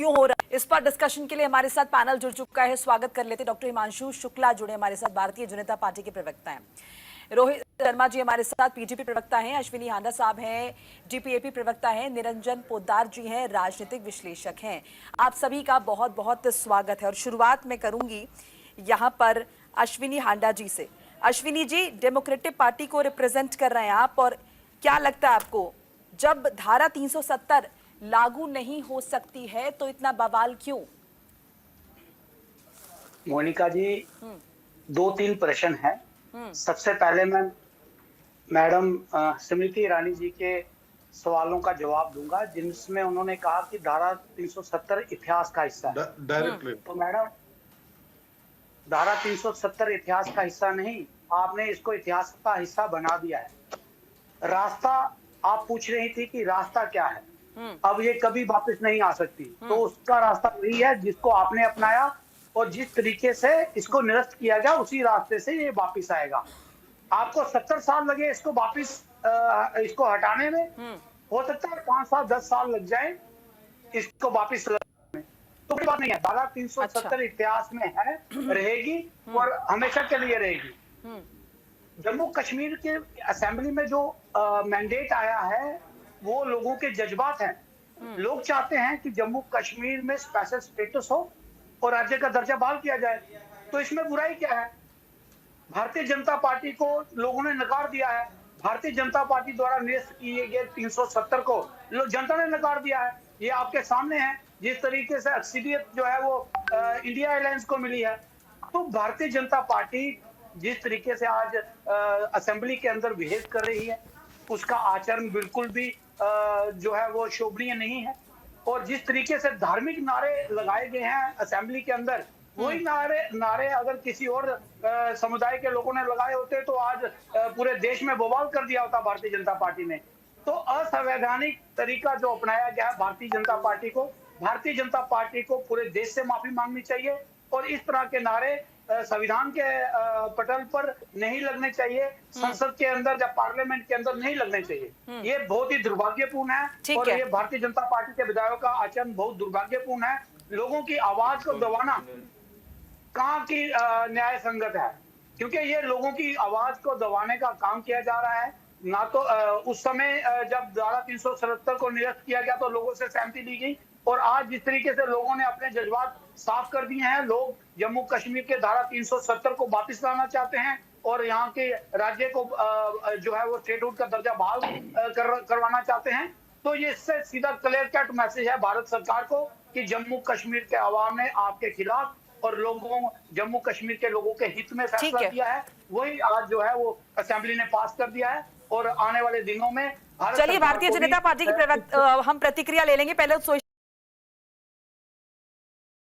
क्यों हो रहा है, इस पर डिस्कशन के लिए हमारे साथ पैनल जुड़ चुका है। स्वागत कर लेते डॉक्टर हिमांशु शुक्ला जुड़े हमारे साथ, भारतीय जनता पार्टी के प्रवक्ता हैं। रोहित शर्मा जी हमारे साथ पीजीपी प्रवक्ता हैं। अश्विनी हांडा साहब हैं, जीपीएपी प्रवक्ता हैं। निरंजन पोद्दार जी हैं, राजनीतिक विश्लेषक हैं। आप सभी का बहुत बहुत स्वागत है। और शुरुआत मैं करूंगी यहाँ पर अश्विनी हांडा जी से। अश्विनी जी, डेमोक्रेटिक पार्टी को रिप्रेजेंट कर रहे हैं आप, और क्या लगता है आपको, जब धारा 370 लागू नहीं हो सकती है तो इतना बवाल क्यों? मोनिका जी, 2-3 प्रश्न हैं। सबसे पहले मैं मैडम स्मृति ईरानी जी के सवालों का जवाब दूंगा, जिसमें उन्होंने कहा कि धारा 370 इतिहास का हिस्सा है। डायरेक्टली तो मैडम, धारा 370 इतिहास का हिस्सा नहीं, आपने इसको इतिहास का हिस्सा बना दिया है। रास्ता, आप पूछ रही थी कि रास्ता क्या है, अब ये कभी वापस नहीं आ सकती, तो उसका रास्ता वही है जिसको आपने अपनाया, और जिस तरीके से इसको निरस्त किया गया उसी रास्ते से ये वापस आएगा। आपको 70 साल लगे इसको वापस इसको हटाने में, हो सकता है 5 साल 10 साल लग जाए इसको वापस लगाने में, तो कोई बात नहीं है। धारा 370 इतिहास में है, रहेगी और हमेशा के लिए रहेगी। जम्मू कश्मीर के असेंबली में जो मैंडेट आया है वो लोगों के जज्बात हैं। लोग चाहते हैं कि जम्मू कश्मीर में स्पेशल स्टेटस हो और राज्य का दर्जा बहाल किया जाए, तो इसमें बुराई क्या है? भारतीय जनता पार्टी को लोगों ने नकार दिया है। भारतीय जनता पार्टी द्वारा निरस्त किए गए 370 को जनता ने नकार दिया है। ये आपके सामने है। जिस तरीके से अक्सरियत जो है वो इंडिया अलायंस को मिली है, तो भारतीय जनता पार्टी जिस तरीके से आज असेंबली के अंदर बिहेव कर रही है, उसका आचरण बिल्कुल भी जो है वो शोभनीय नहीं है। और जिस तरीके से धार्मिक नारे लगाए गए हैं असेंबली के अंदर, वही नारे अगर किसी और समुदाय के लोगों ने लगाए होते तो आज पूरे देश में बवाल कर दिया होता भारतीय जनता पार्टी ने। तो असंवैधानिक तरीका जो अपनाया गया है भारतीय जनता पार्टी को पूरे देश से माफी मांगनी चाहिए, और इस तरह के नारे संविधान के पटल पर नहीं लगने चाहिए, संसद के अंदर या पार्लियामेंट के अंदर नहीं लगने चाहिए। ये बहुत ही दुर्भाग्यपूर्ण है, और ये भारतीय जनता पार्टी के विधायकों का आचरण बहुत दुर्भाग्यपूर्ण है। लोगों की आवाज को दबाना कहाँ की न्याय संगत है, क्योंकि ये लोगों की आवाज को दबाने का काम किया जा रहा है। ना तो उस समय जब धारा 377 को निरस्त किया गया तो लोगों से सहमति ली गई, और आज जिस तरीके से लोगों ने अपने जज्बात साफ कर दिए हैं, लोग जम्मू कश्मीर के धारा 370 को वापस लाना चाहते हैं और यहाँ के राज्य को जो है वो स्टेटहुड का दर्जा बहाल करवाना चाहते हैं। तो ये इससे सीधा क्लियर कट मैसेज है भारत सरकार को कि जम्मू कश्मीर के आवाम ने आपके खिलाफ और जम्मू कश्मीर के लोगों के हित में फैसला किया है, वही आज जो है वो असेंबली ने पास कर दिया है। और आने वाले दिनों में चलिए, भारतीय जनता पार्टी की हम प्रतिक्रिया ले लेंगे। पहले